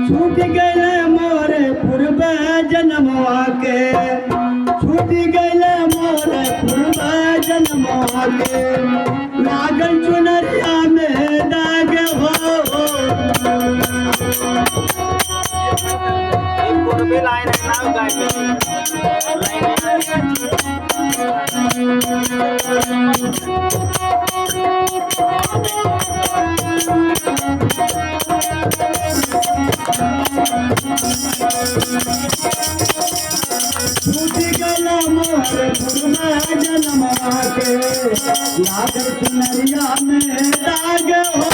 छूट गए मोरे पूर्व जन्मवा के, छूट गए मोरे पूर्व जन्मवा के, लागल चुनरिया में दाग हो। छूट गया मोर पूर्व जन्मवा के, लागल चुनरिया में दाग हो।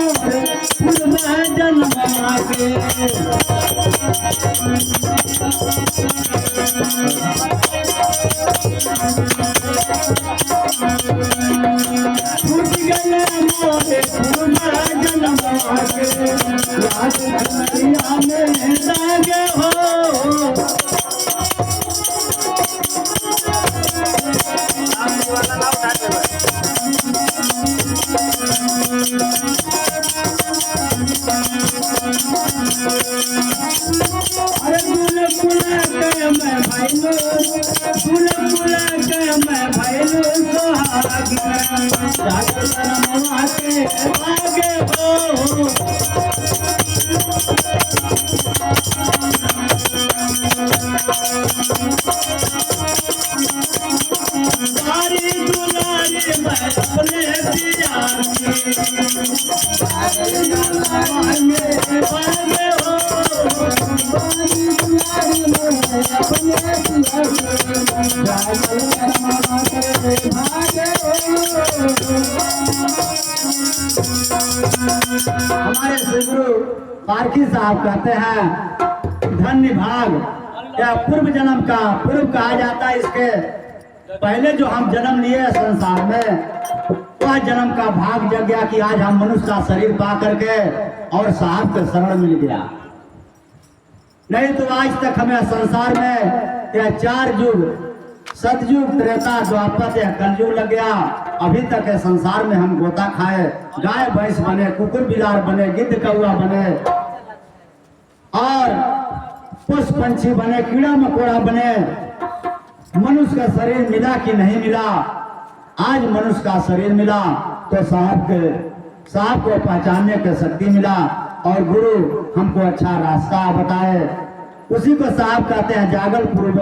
छूट गया मोर पूर्व जन्मवा के, छूट गया मोर पूर्व जन्मवा के, लागल चुनरिया में दाग हो। अरे फूल फूल के मैं भैलो, फूल फूल के मैं भैलो सोहागी, जाकर शर्मवा के आगे हो। सारी दुलारी मैं अपने पिया की, आगे हो। हमारे सदगुरु पारखी साहब कहते हैं धन्य भाग या पूर्व जन्म का पूर्व कहा जाता है। इसके पहले जो हम जन्म लिए संसार में, वह जन्म का भाग जग गया कि आज हम मनुष्य का शरीर पा करके और साहब के शरण मिल गया। नहीं तो आज तक हमें संसार में यह 4 युग, सतयुग, त्रेता, द्वापर या कलयुग लग गया। अभी तक है संसार में हम गोता खाए, गाय भैंस बने, कुकुर बिलार बने, गिद्ध कौआ बने और पुष्प पंछी बने, कीड़ा मकोड़ा बने। मनुष्य का शरीर मिला कि नहीं मिला? आज मनुष्य का शरीर मिला तो साहब को पहचानने की शक्ति मिला और गुरु हमको अच्छा रास्ता बताए। उसी को साहब कहते हैं जागल पूर्व,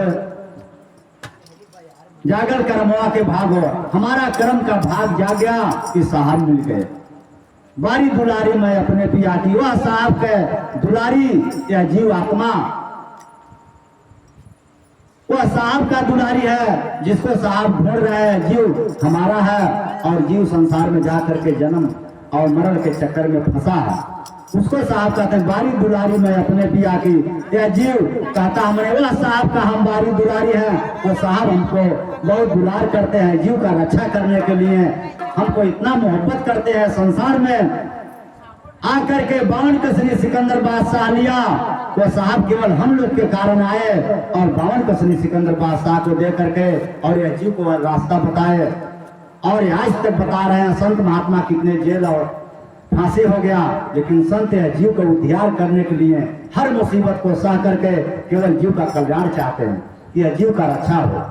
जागल कर्मवा के भाग हो। हमारा कर्म का भाग जाग गया कि साहब मिल गए। बारी दुलारी मैं अपने पिया की, वह साहब के दुलारी या जीव आत्मा, वह साहब का दुलारी है जिसको साहब ढूंढ रहे हैं। जीव हमारा है और जीव संसार में जाकर के जन्म और मरण के चक्कर में फंसा है। उसको साहब कहते हैं बारी दुलारी मैं अपने पिया की। यह जीव कहता हमारे वह साहब का हम बारी दुलारी है। वो साहब हमको बहुत दुलार करते हैं, जीव का रक्षा करने के लिए हमको इतना मोहब्बत करते हैं। संसार में आकर के 52 कसरी सिकंदर बादशाह लिया, वो साहब केवल हम लोग के कारण आए और 52 कसरी सिकंदर बादशाह को दे करके और यह जीव को रास्ता बताए। और आज तक बता रहे हैं संत महात्मा कितने जेल और फांसी हो गया, लेकिन संत है जीव को उद्धार करने के लिए हर मुसीबत को सह करके केवल जीव का कल्याण चाहते हैं कि यह जीव का रक्षा हो।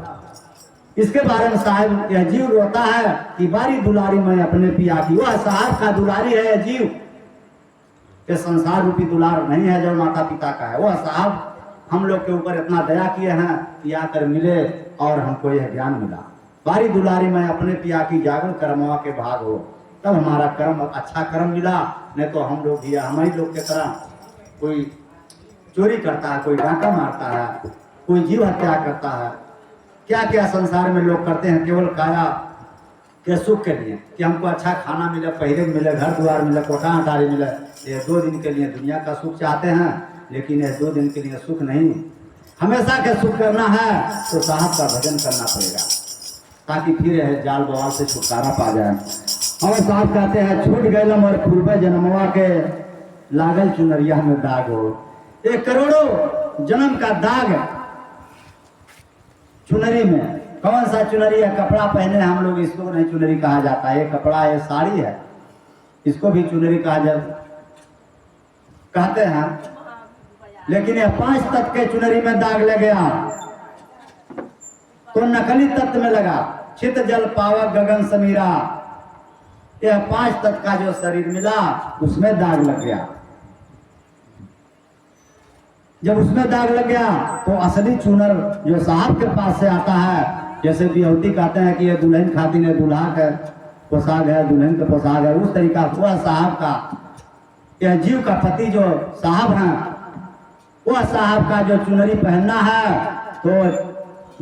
इसके बारे में साहब यह जीव रोता है कि बारी दुलारी मैं अपने पिया की। वह साहब का दुलारी है यह जीव, ये संसार रूपी दुलार नहीं है जो माता पिता का है। वह साहब हम लोग के ऊपर इतना दया किए हैं कि आकर मिले और हमको यह ज्ञान मिला। बारी दुलारी मैं अपने पिया की, जागरण कर्मवा के भाग हो, तब हमारा कर्म अच्छा कर्म मिला। नहीं तो हम लोग भी हमारी लोग की तरह कोई चोरी करता है, कोई डाका मारता है, कोई जीव हत्या करता है। क्या क्या संसार में लोग करते हैं केवल काया के सुख के लिए कि हमको अच्छा खाना मिले, पहले मिले, घर द्वार मिले, कोठा अटारी मिले। ये 2 दिन के लिए दुनिया का सुख चाहते हैं, लेकिन ये 2 दिन के लिए सुख नहीं, हमेशा के सुख करना है तो साहब का भजन करना पड़ेगा, ताकि फिर यह जाल बवाल से छुटकारा पा जाए। और साहब कहते हैं छूट गए और पूर्व जन्मवा के लागल चुनरिया में दाग हो। एक करोड़ों जन्म का दाग चुनरी में। कौन सा चुनरी है? कपड़ा पहने हम लोग, इसको नहीं चुनरी कहा जाता है। ये कपड़ा है, साड़ी है, इसको भी चुनरी कहा जाता कहते हैं। लेकिन ये 5 तत्व के चुनरी में दाग लग गया तो नकली तत्व में लगा। चित जल पावक गगन समीरा, यह 5 तत्व का जो शरीर मिला उसमें दाग लग गया। जब उसमें दाग लग गया तो असली चूनर जो साहब के पास से आता है, जैसे बिहौती कहते हैं कि ये दुल्हन खातिर है, दूल्हा का पोशाक है, दुल्हन का पोशाक है, उस तरीका वह साहब का, यह जीव का पति जो साहब है, वह साहब का जो चुनरी पहनना है तो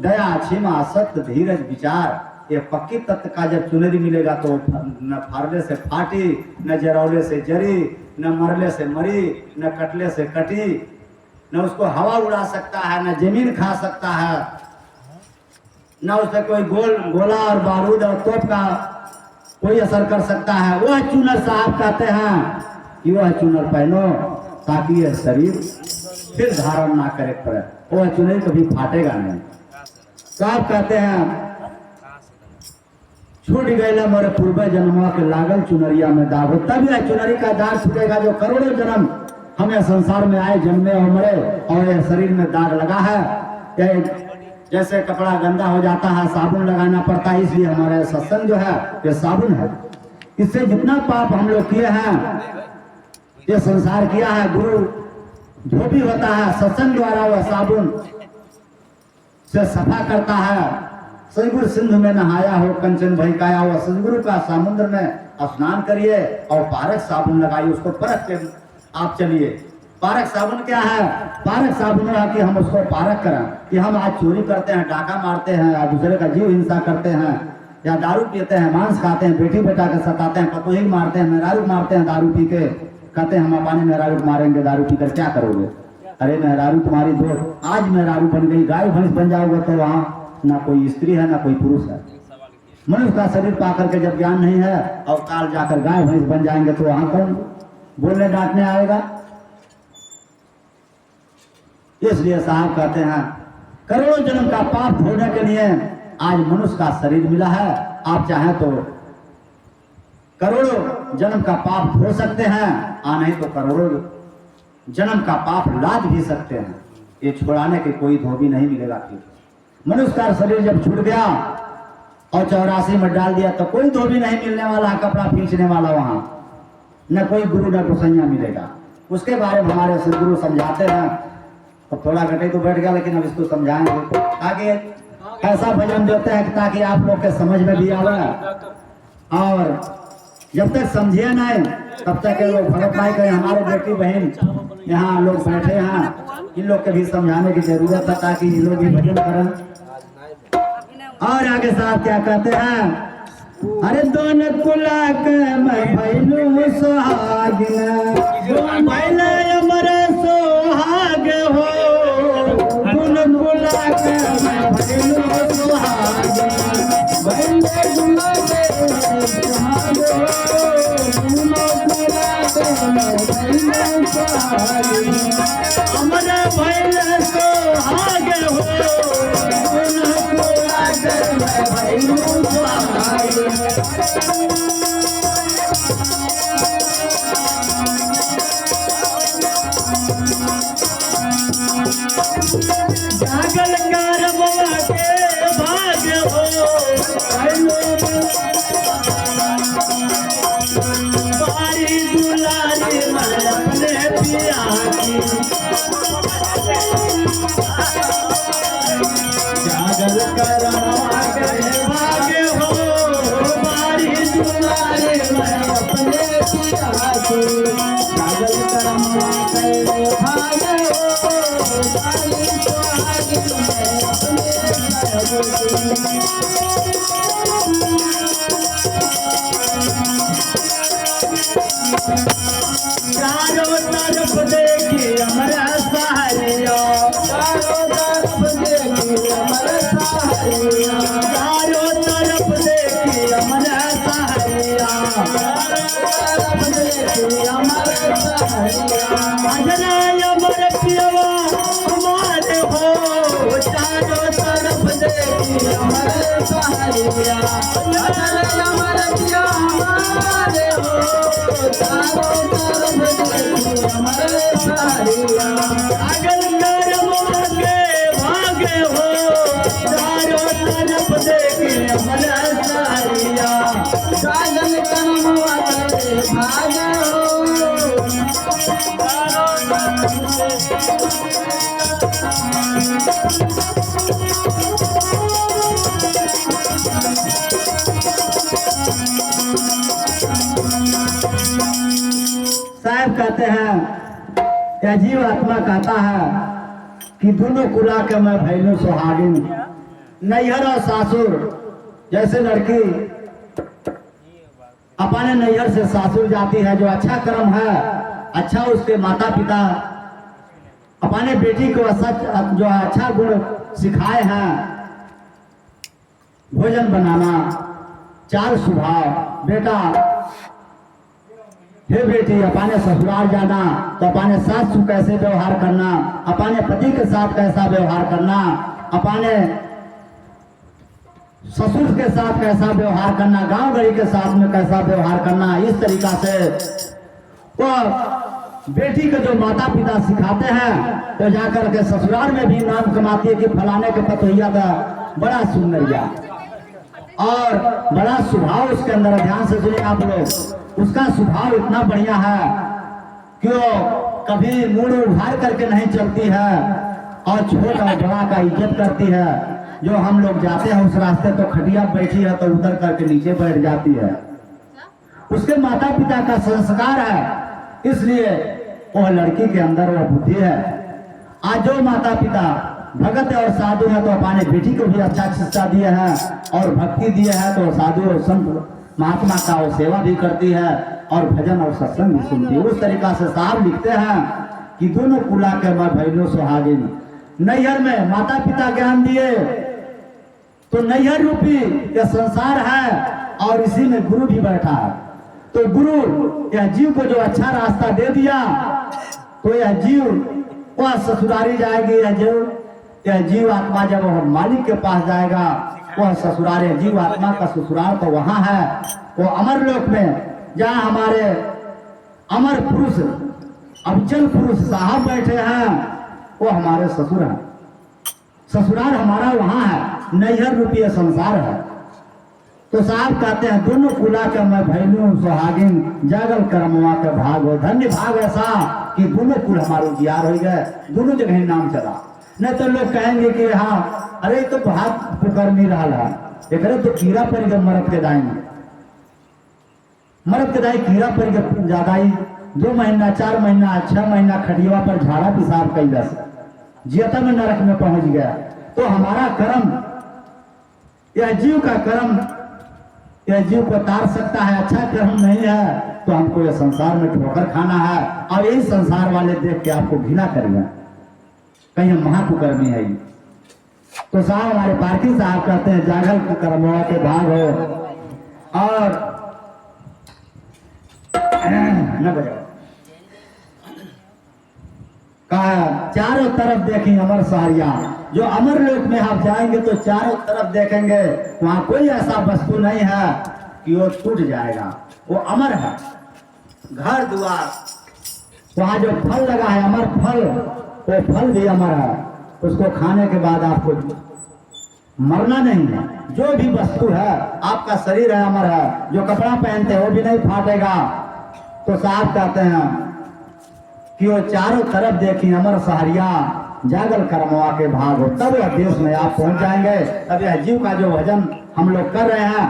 दया क्षमा सत्य धीरज विचार, ये पक्की तत्व का जब चुनरी मिलेगा तो न फाड़ले से फाटी, न जरौले से जरी, न मरले से मरी, न कटले से कटी, न उसको हवा उड़ा सकता है, न जमीन खा सकता है, न उससे कोई गोला और बारूद और तोप का कोई असर कर सकता है। वह चुनर साहब कहते हैं कि वह चुनर पहनो ताकि यह शरीर फिर धारण ना करे पड़े, वह चुनरी कभी फाटेगा नहीं। साहब कहते हैं छूट गए मोरे पूर्व जन्मों के लागल चुनरिया में दाग हो। तब यह चुनरी का दाग छूटेगा जो करोड़ों जन्म हमें संसार में आए, जन्मे और मरे, और यह शरीर में दाग लगा है। यह जैसे कपड़ा गंदा हो जाता है, साबुन लगाना पड़ता है, इसलिए हमारा सत्संग जो है ये साबुन है। इससे जितना पाप हम लोग किए हैं, ये संसार किया है, गुरु जो भी होता है सत्संग द्वारा वह साबुन से सफा करता है। सदगुरु सिंधु में नहाया हो कंचन बहकाया हो, सदगुरु का समुद्र में स्नान करिए और पारक साबुन लगाइए, उसको परख के आप चलिए। पारक साबुन क्या है? पारक साबुन है कि हम उसको पारक करें, कि हम आज चोरी करते हैं, डाका मारते हैं, या दूसरे का जीव हिंसा करते हैं, या दारू पीते हैं, मांस खाते हैं, बेटी बेटा के सताते हैं, पतोही मारते हैं, मेहरारू मारते हैं दारू पी के, कहते हैं हम अपने मेहरारू को मारेंगे, दारू पीकर क्या करोगे? अरे मेहरारू तुम्हारी दो आज मेहरारू बन गई, गाय भैंस बन जाओगे तो वहाँ ना कोई स्त्री है ना कोई पुरुष है। मनुष्य का शरीर पा करके जब ज्ञान नहीं है और काल जाकर गाय भैंस बन जाएंगे तो वहां कौन बोलने डांटने आएगा? इसलिए साहब कहते हैं करोड़ों जन्म का पाप धोने के लिए आज मनुष्य का शरीर मिला है। आप चाहें तो करोड़ों जन्म का पाप धो सकते हैं, नहीं तो करोड़ों जन्म का पाप लाद भी सकते हैं। ये छुड़ाने के कोई धोबी नहीं मिलेगा। फिर मनुष्य का शरीर जब छूट गया और 84 में डाल दिया तो कोई धोबी नहीं मिलने वाला है, कपड़ा खींचने वाला वहां न कोई गुरु न गोसैया मिलेगा। उसके बारे में हमारे सदगुरु समझाते हैं। अब थोड़ा घटे तो बैठ गया, लेकिन अब इसको समझाएंगे ताकि ऐसा भजन देते हैं ताकि आप लोग के समझ में भी आवे। और जब तक समझिए नहीं तब तक ये लोग भगत भाई कहें हमारे बेटी बहन यहाँ लोग बैठे हैं, इन लोग के भी समझाने की जरूरत है ताकि ये लोग भी भजन करें। और आगे साहब क्या कहते हैं? अरे दोनों कुला के मैं भैलू सुहागिन, दोनों भैले अमर सुहाग हो, दोनों कुला के मैं भैलू सुहागिन, भैले कुला के सुहाग हो, दोनों कुला के मैं भैलू सुहागिन, अमर भैले सुहाग हो, दोनों कुला के मैं भैलू सुहागिन। सारिया अचल कमर दिया हमारे हो चारों तरफ देखी अमर सारिया अगल करमवा के भागे हो चारों तरफ देखी अमर सारिया साजन करमवा के भागे हो साहब कहते हैं या जीव आत्मा कहता है कि दोनों कुला के मैं भैलू सुहागिन नैहर और सासुर जैसे लड़की अपने नैहर से सासुर जाती है जो अच्छा कर्म है अच्छा उसके माता पिता अपने बेटी को जो अच्छा गुण सिखाए हैं भोजन बनाना चाल स्वभाव बेटा हे बेटी अपने ससुराल जाना तो अपने सास से कैसे व्यवहार करना अपने पति के साथ कैसा व्यवहार करना अपने ससुर के साथ कैसा व्यवहार करना गांव गली के साथ में कैसा व्यवहार करना इस तरीका से तो बेटी के जो माता पिता सिखाते हैं तो जाकर के ससुराल में भी नाम कमाती है कि फलाने के पतोहिया का बड़ा सुंदरिया और बड़ा स्वभाव उसके अंदर ध्यान से सुनिए आप लोग उसका स्वभाव इतना बढ़िया है कि वो कभी मुंह उभार करके नहीं चलती है और छोटा और बड़ा का इज्जत करती है जो हम लोग जाते हैं उस रास्ते तो खटिया बैठी है तो उतर करके नीचे बैठ जाती है उसके माता पिता का संस्कार है इसलिए वह लड़की के अंदर वह बुद्धि है आज जो माता पिता भगत और साधु है तो अपने बेटी को भी अच्छा शिक्षा दिए हैं और भक्ति दिए हैं तो साधु और संत महात्मा का वो सेवा भी करती है और भजन और सत्संग भी सुनती है उस तरीका से साहब लिखते हैं कि दोनों कुला के मैं भैलो सुहागिन नैहर में माता पिता ज्ञान दिए तो नैहर रूपी यह संसार है और इसी में गुरु भी बैठा है तो गुरु यह जीव को जो अच्छा रास्ता दे दिया तो यह जीव वह ससुरारी जाएगी यह जीव आत्मा जब वह मालिक के पास जाएगा वह ससुराल जीव आत्मा का ससुराल तो वहां है वो अमर लोक में जहाँ हमारे अमर पुरुष अविचल पुरुष साहब बैठे हैं वो हमारे ससुर हैं ससुराल हमारा वहां है नैहर रूपी संसार है तो साहब कहते हैं दोनों कुला के मैं भैलू सुहागिन जागल कर्मवा के भाग हो धन्य भाग ऐसा कि दोनों कुल हमारे उजियार हो गए दोनों जगह नाम चला नहीं तो लोग कहेंगे कि हाँ अरे तो हाथ पुकार नहीं रहा एक तो कीड़ा पर जब मरद के दाई कीड़ा पर ज्यादा ही 2 महीना 4 महीना 6 महीना खटिया पर झाड़ा पिसाब कैलस जियता में नरक में पहुंच गया तो हमारा कर्म यह जीव का कर्म यह जीव को तार सकता है अच्छा कर्म नहीं है तो हमको यह संसार में ठोकर खाना है और यही संसार वाले देख के आपको घृणा करेंगे कहीं हम महाकुकर्मी है तो साहब हमारे पार्टी साहब कहते हैं जागल के कर्मवा के भाग हो और न बजाओ कहा चारों तरफ देखें अमर सारिया जो अमर लोक में आप जाएंगे तो चारों तरफ देखेंगे वहां कोई ऐसा वस्तु नहीं है कि वो टूट जाएगा वो अमर है घर द्वार वहां जो फल लगा है अमर फल वो फल भी अमर है उसको खाने के बाद आपको मरना नहीं है जो भी वस्तु है आपका शरीर है अमर है जो कपड़ा पहनते हैं वो भी नहीं फाटेगा तो साहब कहते हैं कि वो चारों तरफ देखी अमर सहरिया जागल कर्मवा के भाग हो तब यह देश में आप पहुंच जाएंगे तब यह जीव का जो भजन हम लोग कर रहे हैं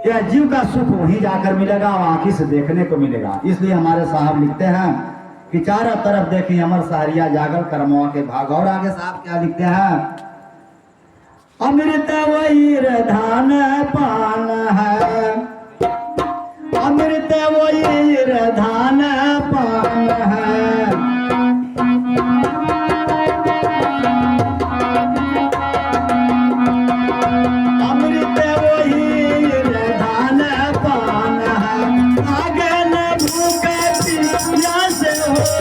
यह जीव का सुख वहीं जाकर मिलेगा आंखी से देखने को मिलेगा इसलिए हमारे साहब लिखते हैं कि चारों तरफ देखी अमर सहरिया जागल कर्मवा के भाग और आगे साहब क्या लिखते हैं अमृत वही धान पान है अमृत वही धान पान है अमृत वही धान पान है आगे न भूख प्यास हो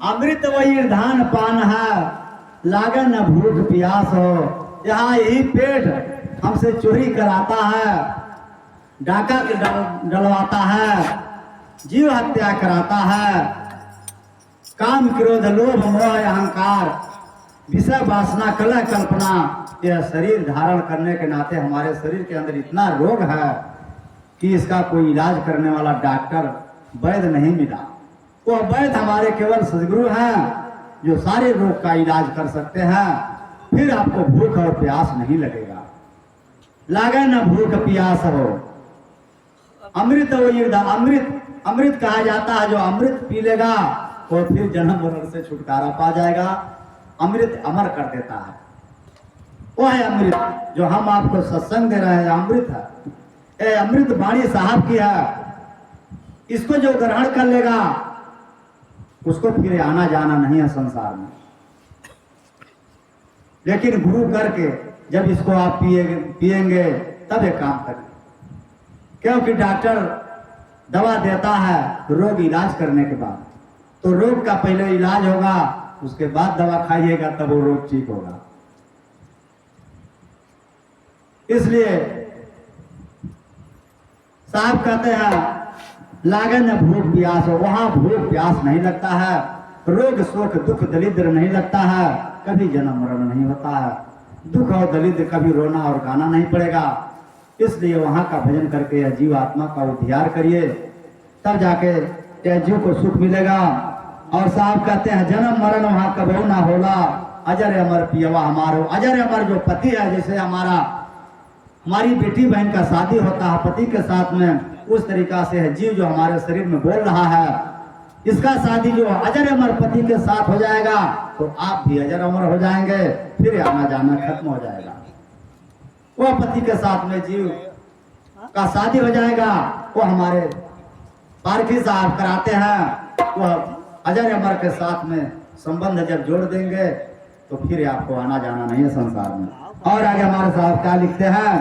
अमृत वही धान पान है, लागन न भूख प्यास हो। यहाँ यही पेट हमसे चोरी कराता है, डाका डलवाता है, जीव हत्या कराता है। काम क्रोध लोभ मोह अहंकार विषय वासना कलह कल्पना, यह शरीर धारण करने के नाते हमारे शरीर के अंदर इतना रोग है कि इसका कोई इलाज करने वाला डॉक्टर वैद्य नहीं मिला। वो वैद्य हमारे केवल सदगुरु हैं जो सारे रोग का इलाज कर सकते हैं। फिर आपको भूख और प्यास नहीं लगेगा, लागे न भूख प्यास हो। अमृत अमृत कहा जाता है, जो अमृत पी लेगा वो फिर जन्म मरण से छुटकारा पा जाएगा। अमृत अमर कर देता है, वो है अमृत जो हम आपको सत्संग दे रहे हैं। अमृत है, ये अमृत वाणी साहब की है। इसको जो ग्रहण कर लेगा उसको फिर आना जाना नहीं है संसार में। लेकिन गुरु करके जब इसको आप पिएंगे तब एक काम करें, क्योंकि डॉक्टर दवा देता है रोग इलाज करने के बाद, तो रोग का पहले इलाज होगा, उसके बाद दवा खाइएगा तब वो रोग ठीक होगा। इसलिए साहब कहते हैं लागन न भूख प्यास हो। वहां भूख प्यास नहीं लगता है, रोग शोक दुख दलिद्र नहीं लगता है, कभी जन्म मरण नहीं होता है। दुख और दलिद्र कभी रोना और गाना नहीं पड़ेगा। इसलिए वहां का भजन करके यह जीव आत्मा का उद्धार करिए, तब जाके यह जीव को सुख मिलेगा। और साहब कहते हैं जन्म मरण वहां कबहू ना होला, अजर अमर पियवा हमारो। अजर अमर जो पति है, जैसे हमारी बेटी बहन का शादी होता है पति के साथ में, उस तरीका से है जीव जो हमारे शरीर में बोल रहा है, इसका शादी जो अजर अमर पति के साथ हो जाएगा तो आप भी अजर अमर हो जाएंगे, फिर आना जाना खत्म हो जाएगा। वो पति के साथ में जीव का शादी हो जाएगा, वो हमारे पारखी साहब कराते हैं। वह अजर अमर के साथ में संबंध जब जोड़ देंगे तो फिर आपको आना जाना नहीं है संसार में। और आगे हमारे साहब क्या लिखते हैं,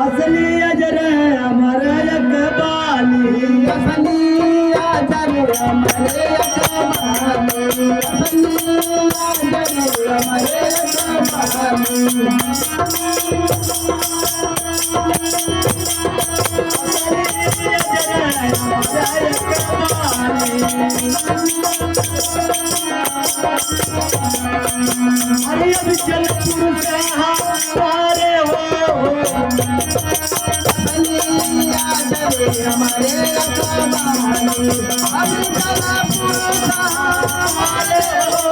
असली अजर अमर अकबाली, असली अजर अमर अकबाली, असली अजर अमर अकबाली, अरे अब चल पुरुष हमारे हो, हमारे अकबाली, अब चल पुरुष हमारे हो,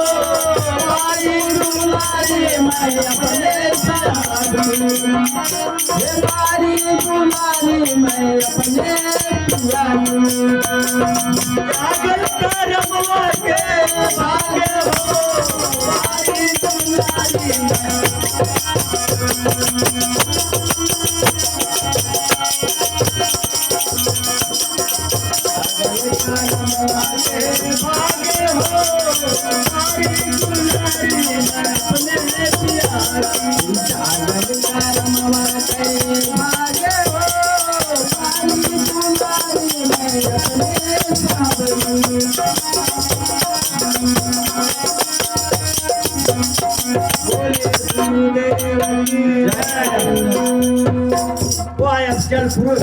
हमारी दुलारी मैं अपने साधु, हमारी दुलारी मैं अपने जागल करमवा के भागे हो, हमारी दुलारी भागे हो, हमारी दुलारी मैं अपने प्यारी, जागल करमवा के भागे हो, हमारी दुलारी मैं अपने सावली। वो है अबचल पुरुष।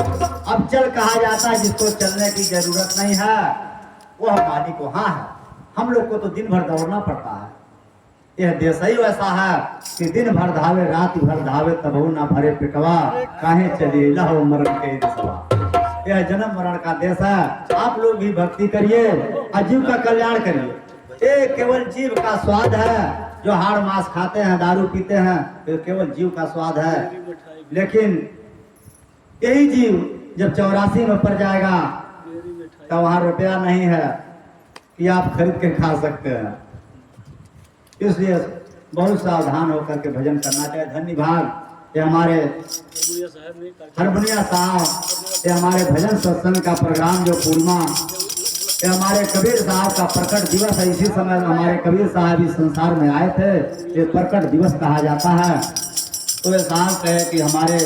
अबचल कहा जाता है जिसको चलने की जरूरत नहीं है, वो मालिक वहाँ है। हम लोग को तो दिन भर दौड़ना पड़ता है। यह देश ही वैसा है कि दिन भर धावे रात भर धावे तबहु ना भरे पेटवा, काहे चली लहो मरण के देशवा। यह जन्म मरण का देश है। आप लोग भी भक्ति करिए और जीव का कल्याण करिए। ये केवल जीव का स्वाद है। जो हाड़ मांस खाते हैं, दारू पीते हैं, तो केवल जीव का स्वाद है। लेकिन यही जीव जब 84 में पड़ जाएगा तो वहां रुपया नहीं है कि आप खरीद के खा सकते हैं। इसलिए बहुत सावधान होकर के भजन करना चाहिए। धन्य भाग ये हमारे हरबनिया साहब, ये हमारे भजन सत्संग का प्रोग्राम जो पूर्णिमा, ये हमारे कबीर साहब का प्रकट दिवस है। इसी समय हमारे कबीर साहब इस संसार में आए थे। ये प्रकट दिवस कहा जाता है। तो ये साहब कहे कि हमारे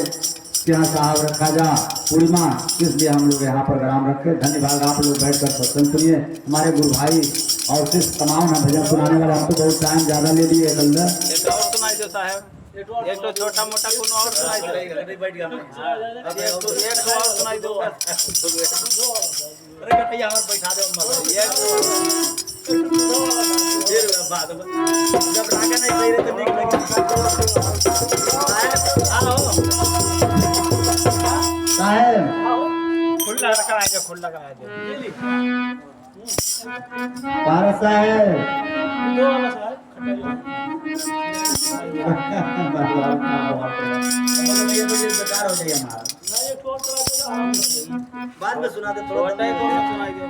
यहाँ साहब रखा जा पूर्णिमा, इसलिए हम लोग यहाँ प्रोग्राम रखे। धन्यवाद। आप लोग बैठकर सत्संग सुनिए। हमारे गुरु भाई और सिर्फ तमाम है भजन सुनाने वाले, हम तो बहुत टाइम ज्यादा ले लिए। एक तो छोटा मोटा कोनो और सुनाई दे, बैठ गया अब एक तो और सुनाई दो। अरे कटैया हमर बैठा दे मत एक फिर बाद में जब लागे नहीं सही रहे तो ठीक लगे। हेलो साहब खुला रखा है, खुला का है पारस साहब दो वाला साहब बेकार हो जाएगा हमारा। बाद में सुना दे, थोड़ा टाइम सुनाई दो।